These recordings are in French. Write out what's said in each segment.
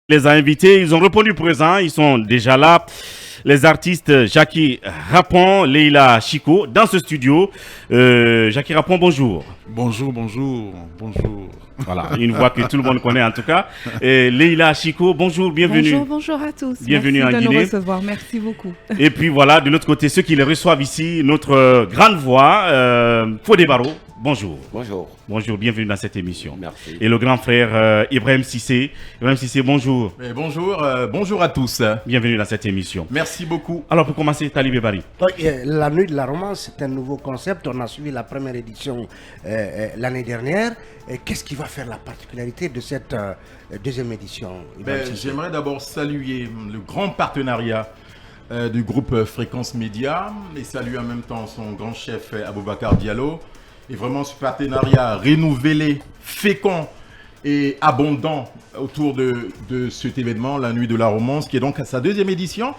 Les a invités, ils ont répondu présent, ils sont déjà là. Les artistes Jackie Rapon, Leila Chico, dans ce studio. Jackie Rapon, bonjour. Bonjour. Voilà, une voix que tout le monde connaît en tout cas. Et Leila Chico, bonjour, bienvenue. Bonjour à tous. Bienvenue merci en de Guinée. Nous recevoir. Merci beaucoup. Et puis voilà, de l'autre côté, ceux qui les reçoivent ici, notre grande voix, Fodé Baro. Bonjour. Bonjour, bienvenue dans cette émission. Merci. Et le grand frère Ibrahim Sissé. Ibrahim Sissé, bonjour. Bonjour à tous. Bienvenue dans cette émission. Merci beaucoup. Alors pour commencer, Talibé Bari. La nuit de la romance, c'est un nouveau concept. On a suivi la première édition l'année dernière. Qu'est-ce qui va faire la particularité de cette deuxième édition? J'aimerais d'abord saluer le grand partenariat du groupe Fréquence Média et saluer en même temps son grand chef Aboubacar Diallo. Et vraiment ce partenariat renouvelé, fécond et abondant autour de cet événement, la nuit de la romance, qui est donc à sa deuxième édition.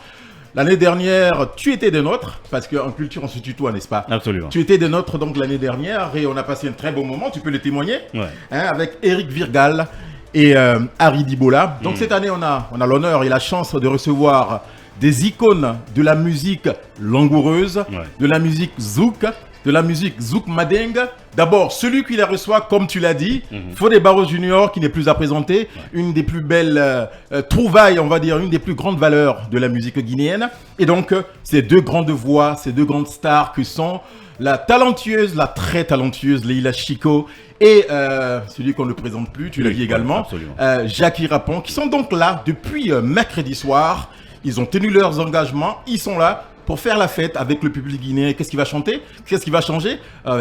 L'année dernière, tu étais des nôtres, parce qu'en culture, on se tutoie, n'est-ce pas? Absolument. Tu étais des nôtres donc l'année dernière et on a passé un très beau moment, tu peux le témoigner, Ouais. avec Eric Virgal et Harry Dibola. Donc cette année, on a l'honneur et la chance de recevoir des icônes de la musique langoureuse, de la musique zouk, de la musique zouk madeng. D'abord, celui qui la reçoit, comme tu l'as dit, Fodé Baro Junior, qui n'est plus à présenter, une des plus belles trouvailles, on va dire, une des plus grandes valeurs de la musique guinéenne. Et donc, ces deux grandes voix, ces deux grandes stars que sont la talentueuse, la très talentueuse Leila Chico et celui qu'on ne présente plus, tu l'as dit également, Jackie Rapon, qui sont donc là depuis mercredi soir. Ils ont tenu leurs engagements, ils sont là pour faire la fête avec le public guinéen. Qu'est-ce qui va chanter? Qu'est-ce qui va changer?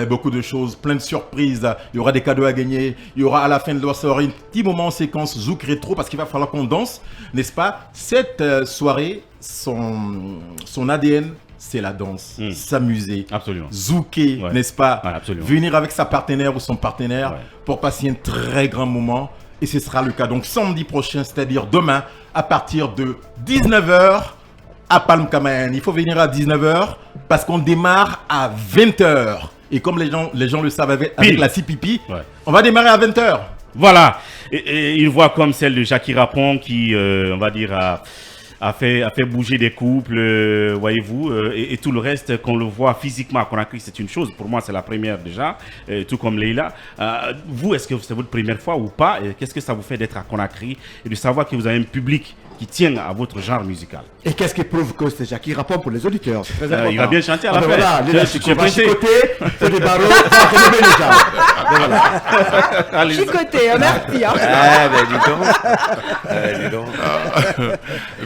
Beaucoup de choses, plein de surprises. Il y aura des cadeaux à gagner. Il y aura à la fin de la soirée un petit moment en séquence zouk rétro parce qu'il va falloir qu'on danse, n'est-ce pas? Cette soirée, son ADN, c'est la danse, s'amuser, zouker, n'est-ce pas? Venir avec sa partenaire ou son partenaire pour passer un très grand moment. Et ce sera le cas donc samedi prochain, c'est-à-dire demain, à partir de 19h. À Palm Camayan. Il faut venir à 19h parce qu'on démarre à 20h. Et comme les gens le savent avec la CPP, on va démarrer à 20h. Voilà. Et une voix comme celle de Jackie Rapon qui, on va dire, a fait bouger des couples, voyez-vous, et tout le reste, qu'on le voit physiquement à Conakry, c'est une chose. Pour moi, c'est la première déjà, tout comme Leila. Vous, est-ce que c'est votre première fois ou pas? Et qu'est-ce que ça vous fait d'être à Conakry et de savoir que vous avez un public qui tient à votre genre musical? Et qu'est-ce qui prouve que c'est Jackie Rapon pour les auditeurs? C'est très important. Il va bien chanter à la fin. Voilà, Leila Chico va chicoter, c'est des barreaux, Voilà. Chicoté, merci. Dis donc.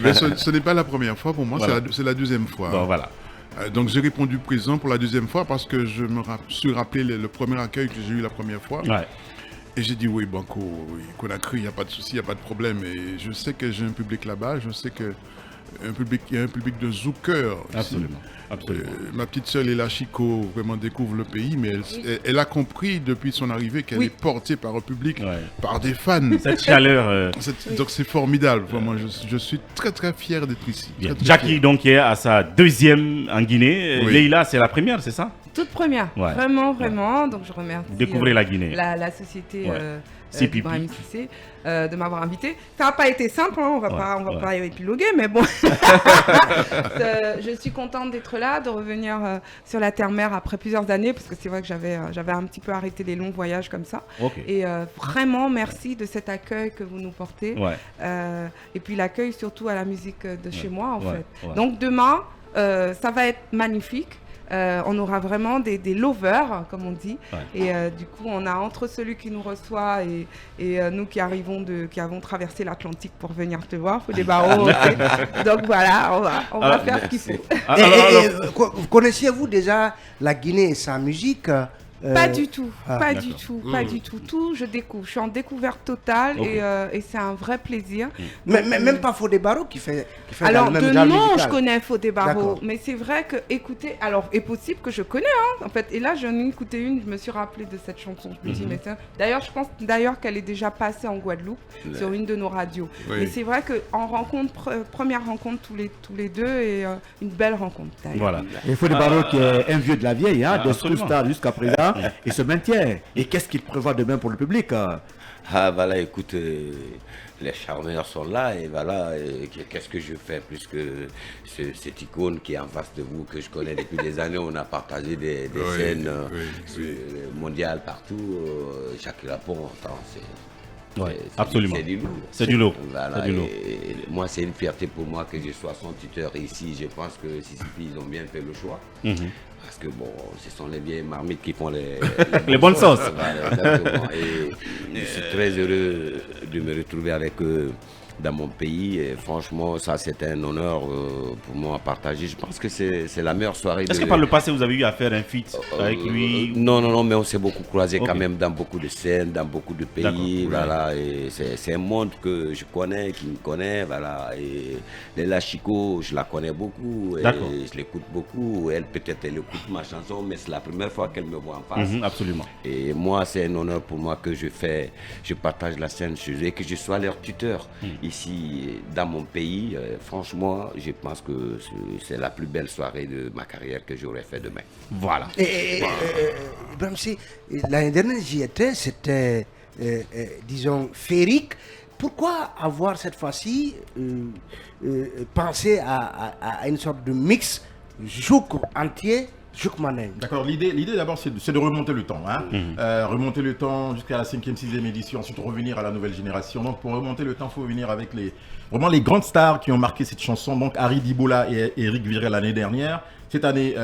Mais ce n'est pas la première fois pour moi, c'est la deuxième fois. Bon, voilà. Donc j'ai répondu présent pour la deuxième fois parce que je me suis rappelé le premier accueil que j'ai eu la première fois. Et j'ai dit oui, Banco, Conakry, il n'y a pas de souci, il n'y a pas de problème. Et je sais que j'ai un public là-bas, je sais qu'il y a un public de zoukeurs. Absolument. Ma petite sœur Leila Chico vraiment découvre le pays, mais elle a compris depuis son arrivée qu'elle est portée par un public, par des fans. Cette chaleur. Donc c'est formidable. Vraiment, je suis très très fier d'être ici. Très, très Jackie fier. donc est à sa deuxième en Guinée. Leila, c'est la première, c'est ça? Toute première, vraiment. Donc je remercie découvrez la Guinée. La société Ibrahim Sissé de m'avoir invité. Ça n'a pas été simple, on va pas épiloguer, mais bon. Je suis contente d'être là, de revenir sur la terre-mère après plusieurs années, parce que c'est vrai que j'avais un petit peu arrêté les longs voyages comme ça. Et vraiment, merci de cet accueil que vous nous portez. Et puis l'accueil surtout à la musique de chez moi, en fait. Donc demain, ça va être magnifique. On aura vraiment des lovers, comme on dit. Et du coup, on a entre celui qui nous reçoit et nous qui avons traversé l'Atlantique pour venir te voir, Fodé Baro. Donc voilà, on va faire ce qu'il faut. Connaissiez-vous déjà la Guinée et sa musique? Pas du tout. Tout, je découvre. Je suis en découverte totale et c'est un vrai plaisir. Mais même pas Fodé Baro qui fait alors, dans le même genre musical. Je connais Fodé Baro, mais c'est vrai que écouter, alors, est possible que je connais, en fait. Et là, j'en ai écouté une, je me suis rappelé de cette chanson. Je me dis, mais d'ailleurs, je pense qu'elle est déjà passée en Guadeloupe sur une de nos radios. Mais c'est vrai qu'en première rencontre tous les deux et une belle rencontre. Voilà. Il faut des barreaux qui est un vieux de la vieille, des stars jusqu'à présent. il se maintient. Et qu'est-ce qu'il prévoit demain pour le public? Ah voilà, écoute, les charmeurs sont là et voilà, qu'est-ce que je fais plus que cette icône qui est en face de vous, que je connais depuis des années. On a partagé des scènes mondiales partout. Jackie Rapon, absolument. C'est du lourd. C'est du lourd. Voilà, moi, c'est une fierté pour moi que je sois son tuteur ici. Je pense que Sissipi, ils ont bien fait le choix. Parce que bon, ce sont les vieilles marmites qui font les bonnes sauces. Voilà, exactement. Et je suis très heureux de me retrouver avec eux dans mon pays. Et franchement, ça c'est un honneur pour moi à partager. Je pense que c'est la meilleure soirée. Est-ce que par le passé vous avez eu à faire un feat avec lui? Non, mais on s'est beaucoup croisé quand même dans beaucoup de scènes, dans beaucoup de pays. Voilà, et c'est un monde que je connais, qui me connaît. Voilà, et Léla Chico, je la connais beaucoup. Et je l'écoute beaucoup. Elle peut-être elle écoute ma chanson, mais c'est la première fois qu'elle me voit en face. Absolument. Et moi, c'est un honneur pour moi que je partage la scène chez eux et que je sois leur tuteur. Ici, dans mon pays, franchement, je pense que c'est la plus belle soirée de ma carrière que j'aurais fait demain. Voilà. Même si l'année dernière j'y étais, c'était, disons, féerique. Pourquoi avoir cette fois-ci pensé à une sorte de mix jouk entier? D'accord, l'idée d'abord c'est de remonter le temps, remonter le temps jusqu'à la 5e, 6e édition, ensuite revenir à la nouvelle génération. Donc pour remonter le temps, il faut venir avec vraiment les grandes stars qui ont marqué cette chanson, donc Harry Dibola et Eric Virel l'année dernière. Cette année,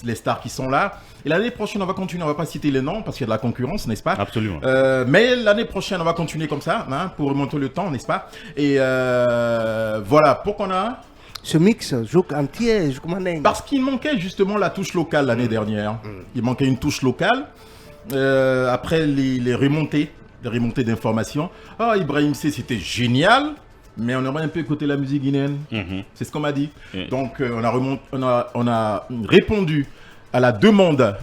les stars qui sont là. Et l'année prochaine, on va continuer, on ne va pas citer les noms parce qu'il y a de la concurrence, n'est-ce pas? Absolument. Mais l'année prochaine, on va continuer comme ça, pour remonter le temps, n'est-ce pas? Et voilà, pourquoi on a... Ce mix, jouk entier, jouk mandingue. Parce qu'il manquait justement la touche locale l'année dernière. Il manquait une touche locale. Après les remontées d'informations. Ah, Ibrahim C, c'était génial, mais on aurait un peu écouté la musique guinéenne. C'est ce qu'on m'a dit. Donc on a répondu à la demande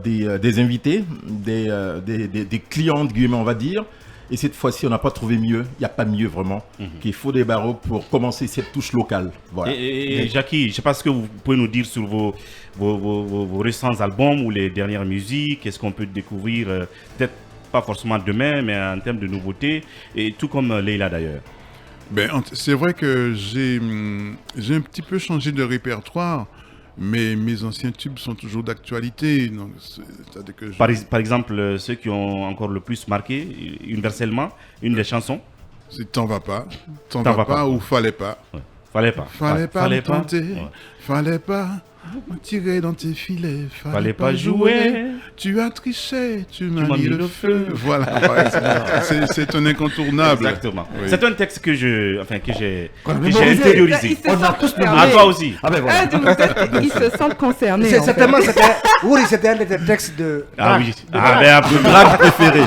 des invités, des clients, on va dire. Et cette fois-ci, on n'a pas trouvé mieux, il n'y a pas mieux vraiment, qu'il faut des barreaux pour commencer cette touche locale. Voilà. Et Jackie, je ne sais pas ce que vous pouvez nous dire sur vos récents albums ou les dernières musiques. Est-ce qu'on peut découvrir, peut-être pas forcément demain, mais en termes de nouveautés, et tout comme Leila d'ailleurs? C'est vrai que j'ai un petit peu changé de répertoire. Mais mes anciens tubes sont toujours d'actualité. Par exemple, ceux qui ont encore le plus marqué, universellement, une des chansons. C'est T'en vas pas. T'en vas pas ou Fallait pas. Ouais. Fallait pas. Fallait pas tenter. Ouais. Fallait pas tirer dans tes filets. Fallait pas jouer. Tu as triché. Tu m'as mis le feu. Voilà. C'est un incontournable. Exactement. Oui. C'est un texte que j'ai intériorisé. À toi aussi. Ah ben voilà. Ils se sentent concernés. Certainement, c'était un de tes textes de... Ah oui. Un grave préféré.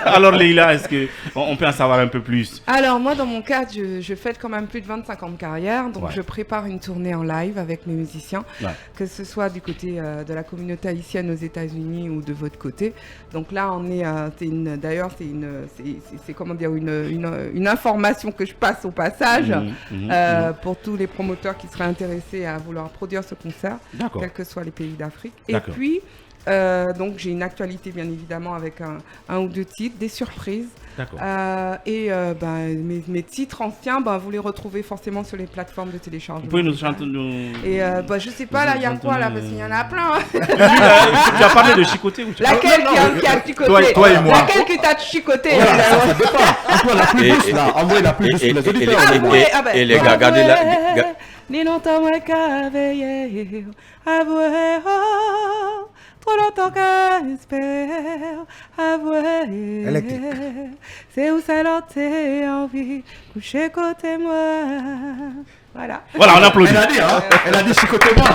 Alors Leila, est-ce qu'on peut en savoir un peu plus? Alors moi, dans mon cas, je fête quand même plus de 25 ans de carrière. Donc je prépare une tournée en live avec mes musiciens. Que ce soit du côté de la communauté haïtienne aux États-Unis ou de votre côté. Donc là, on est, c'est comment dire, une information que je passe au passage pour tous les promoteurs qui seraient intéressés à vouloir produire ce concert, quels que soient les pays d'Afrique. Et puis, donc j'ai une actualité bien évidemment avec un ou deux titres, des surprises. Mes titres anciens, vous les retrouvez forcément sur les plateformes de téléchargement. Vous pouvez nous chanter je sais pas, là, il y a quoi là, parce qu'il y en a plein. Tu as parlé de chicoter ou laquelle qui a chicoté? Toi et moi. Laquelle qui t'a chicoté? Ça dépend. Toi, la plus douce là, envoyez la plus douce pour les auditeurs. Et les gars, regardez là. Ni longtemps moi qu'à veiller, avouer, trop longtemps qu'à espérer, avouer. C'est où ça l'enté envie, coucher côté moi. Voilà. Voilà, on applaudit. Elle a dit chicoté-moi.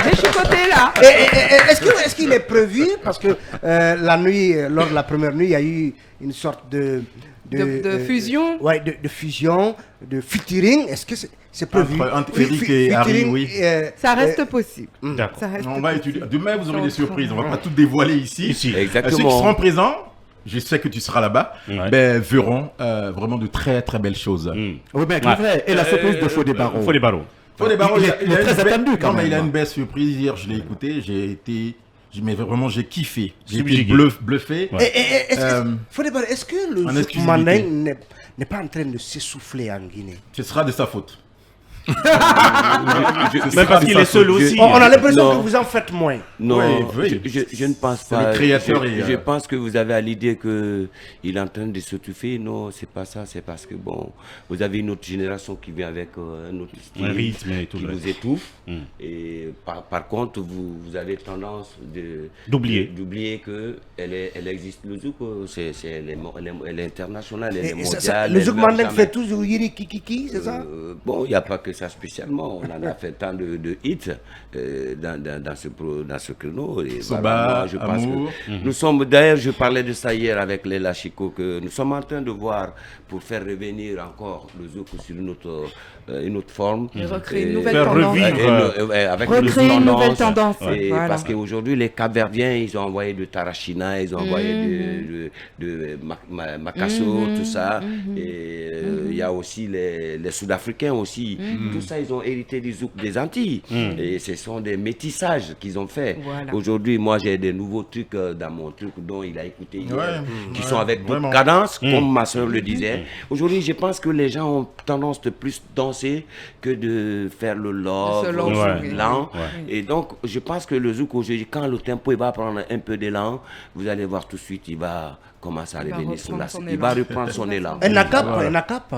J'ai chicoté là. Est-ce qu'il est prévu, parce que la nuit, lors de la première nuit, il y a eu une sorte de fusion. De fusion, de featuring. Est-ce que c'est prévu entre Eric et Harry, oui. Ça reste possible. D'accord. On va étudier. Demain, vous aurez des surprises. On ne va pas tout dévoiler ici. Exactement. Ceux qui seront présents, je sais que tu seras là-bas, verront vraiment de très très belles choses. Oui, mais vrai. Et la surprise de Fodé Barreau. Fodé Barreau, il est très attendu quand même. Mais il a une belle surprise. Hier, je l'ai écouté. J'ai été Mais vraiment, j'ai kiffé. J'ai été Subjugué. bluffé. Ouais. Est-ce que le zouk manding n'est pas en train de s'essouffler en Guinée? Ce sera de sa faute. Même parce qu'il est seul aussi. On a l'impression que vous en faites moins. Non, Oui. je ne pense C'est pas. le créateur Je pense que vous avez à l'idée qu'il est en train de s'étouffer. Non, c'est pas ça. C'est parce que bon, vous avez une autre génération qui vient avec un autre style, Un rythme et tout qui le vous reste. Et par contre, vous avez tendance d'oublier que elle existe. Le zouk, elle est internationale, elle est mondiale. Le zouk manding fait toujours yiri kiki, c'est ça? Bon, il n'y a pas que ça spécialement. On en a fait tant de hits dans ce créneau. Et Soba, moi, je pense Amour. que nous sommes, d'ailleurs, je parlais de ça hier avec les Lachiko, que nous sommes en train de voir pour faire revenir encore le zouk sur une autre forme. Et recréer une Et nouvelle faire tendance. revivre. Avec Recréer une nouvelle tendance. Et Voilà. parce qu'aujourd'hui, les Capverdiens, ils ont envoyé de Tarachina, ils ont envoyé de Makasso, tout ça. Et il y a aussi les Sud-Africains aussi. Tout ça, ils ont hérité du zouk des Antilles. Et ce sont des métissages qu'ils ont fait. Voilà. Aujourd'hui, moi, j'ai des nouveaux trucs dans mon truc dont il a écouté hier, qui sont avec d'autres vraiment. cadences, comme ma soeur le disait. Aujourd'hui, je pense que les gens ont tendance de plus danser que de faire le love, De se lancer, oui. lent. Ouais. Et donc, je pense que le zouk aujourd'hui, quand le tempo il va prendre un peu d'élan, vous allez voir tout de suite, il va commencer à Il va revenir sur la reprendre son Il va élan. reprendre son élan. Un nakap.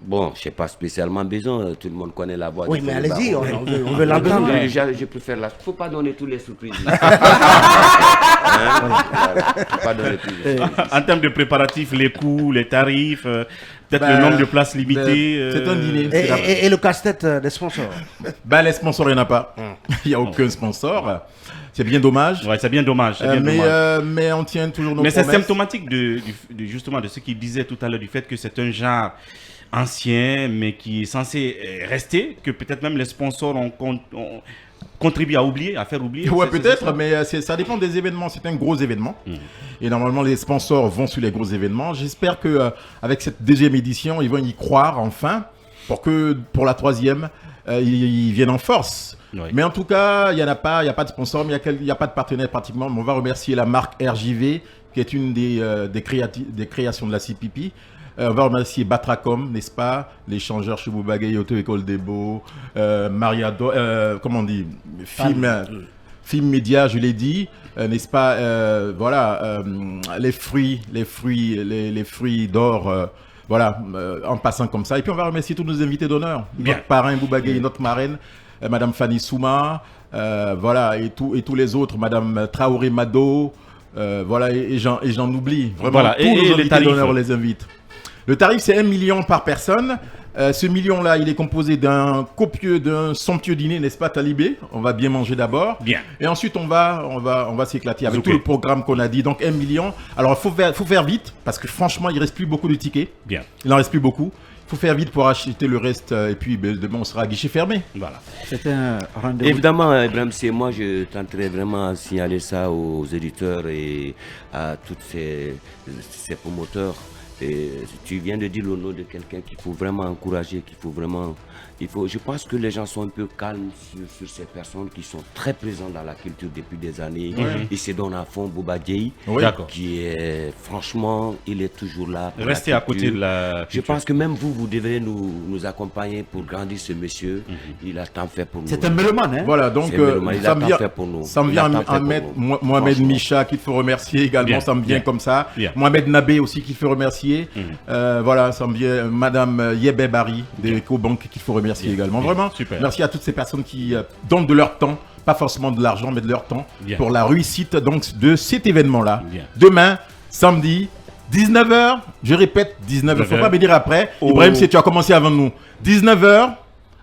Bon, je n'ai pas spécialement besoin, tout le monde connaît la voix. Oui, de mais Fouly allez-y, Barreau. on veut l'entendre. Je préfère la. Faut pas donner tous les surprises. Faut pas donner tous les surprises. En termes de préparatifs, les coûts, les tarifs, peut-être le nombre de places limitées. C'est un dîner. Et le casse-tête des sponsors? Les sponsors, il n'y en a pas. Il n'y a aucun sponsor. C'est bien dommage. Ouais, c'est bien dommage. c'est bien dommage. Mais on tient toujours nos Mais c'est promesses. symptomatique justement de ce qu'il disait tout à l'heure, du fait que c'est un genre ancien, mais qui est censé rester, que peut-être même les sponsors ont contribué à oublier, à faire oublier. Ouais, C'est peut-être, ça. mais ça dépend des événements. C'est un gros événement. Et normalement, les sponsors vont sur les gros événements. J'espère que avec cette deuxième édition, ils vont y croire enfin, pour que pour la troisième, ils viennent en force. Oui. Mais en tout cas, il n'y a pas de sponsor, mais il n'y a pas de partenaire pratiquement. Mais on va remercier la marque RJV, qui est une des créations de la CPP. On va remercier Batracom, n'est-ce pas? L'échangeur chez Boubagaï, Auto-École des Beaux, Mariado, comment on dit? Film Média, je l'ai dit, n'est-ce pas? Voilà, les fruits d'or. Voilà, en passant comme ça. Et puis on va remercier tous nos invités d'honneur. Notre parrain Boubagaï, notre marraine, Madame Fanny Souma, voilà, et tous les autres, Madame Traoré Mado, voilà, et j'en oublie. Vraiment, Voilà, tous et nos les invités tarifs. d'honneur, on les invite. Le tarif, c'est 1 million par personne. Ce million-là, il est composé d'un somptueux dîner, n'est-ce pas, Talibé? On va bien manger d'abord. Bien. Et ensuite, on va s'éclater avec tout le programme qu'on a dit. Donc, 1 million. Alors, il faut faire vite, parce que franchement, il ne reste plus beaucoup de tickets. Bien. Il n'en reste plus beaucoup. Il faut faire vite pour acheter le reste. Et puis, demain, on sera à guichet fermé. Voilà. C'était un rendez-vous. Évidemment, Ibrahim, c'est moi, je tenterai vraiment à signaler ça aux éditeurs et à tous ces promoteurs. Et tu viens de dire le nom de quelqu'un qu'il faut vraiment encourager, je pense que les gens sont un peu calmes sur ces personnes qui sont très présentes dans la culture depuis des années. Ils se donnent à fond. Bouba Diaye, qui est, franchement, il est toujours là. Restez à côté de la Je pense que même vous devez nous accompagner pour grandir ce monsieur. Il a tant fait pour nous. C'est un mélomane, hein? Voilà, donc C'est mélomane, il a tant fait pour nous. ça me Il a vient tant fait à pour mettre nous. Mohamed Franchement. Micha qu'il faut remercier également, Bien, ça me vient bien. comme ça. Bien. Mohamed Nabé aussi qu'il faut remercier. Voilà, ça me vient. Madame Yebé Bari de EcoBank qu'il faut remercier également. Vraiment, Super. merci à toutes ces personnes qui donnent de leur temps, pas forcément de l'argent, mais de leur temps Bien. pour la réussite donc, de cet événement-là. Bien. Demain, samedi, 19h, je répète, 19h, faut 19h. pas me dire après. Au- Ibrahim, si tu as commencé avant nous. 19h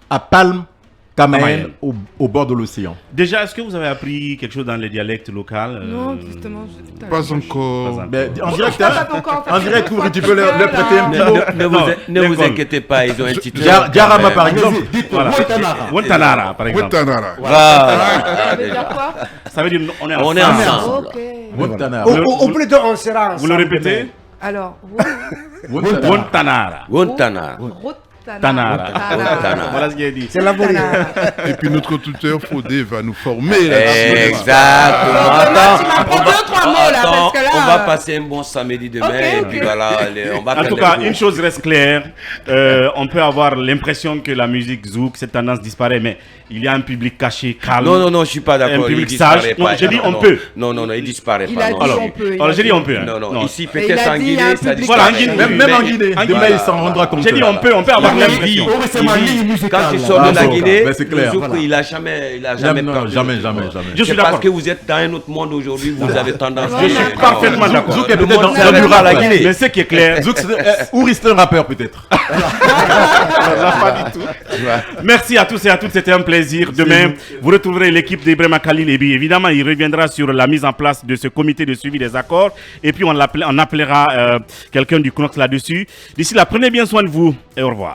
à Palme, Camaël, au bord de l'océan. Déjà, est-ce que vous avez appris quelque chose dans les dialectes locaux Non, justement. Pas encore. En direct, Je hein, savais encore faire en direct, quelque chose tu peux leur prêter un petit mot. Ne vous l'école. inquiétez pas, ils ont un titre. Diarama, par exemple. Voilà. Wantanara, par exemple. Wetanara. Ça veut dire quoi? Ça veut dire on est On est ensemble. ensemble. Ok. Montana. Ou plutôt, on sera Vous le ensemble répétez? Alors, Wantanara. Wontana. Tanara. Voilà ce qu'il a dit. C'est laborieux. Et puis notre tuteur Fodé va nous former. Exactement. On va passer un bon samedi demain. Et puis voilà, en tout cas, une chose reste claire. On peut avoir l'impression que la musique zouk, cette tendance disparaît, mais il y a un public caché, calme. Non, je suis pas d'accord. Un public sage. Non, j'ai dit on peut. Non, il disparaît pas. Alors j'ai dit on peut. Non, ici peut-être en Guinée, ça disparaît. Voilà, en Guinée. Même en Guinée. Demain, il s'en rendra compte. J'ai dit on peut avoir l'impression. Quand tu sors de la Guinée, le zouk, il a jamais jamais. Je suis d'accord. Parce que vous êtes dans un autre monde aujourd'hui, vous avez tendance. Je suis parfaitement d'accord. Zouk est peut-être dans le rap la Guinée. Mais ce qui est clair, Zouk, Ouri, c'est un rappeur peut-être. Pas du tout. Merci à tous et à toutes, c'était un plaisir. Demain, vous retrouverez l'équipe d'Ibrahima Khalil et bien évidemment, il reviendra sur la mise en place de ce comité de suivi des accords. Et puis, on appellera quelqu'un du CNOX là-dessus. D'ici là, prenez bien soin de vous et au revoir.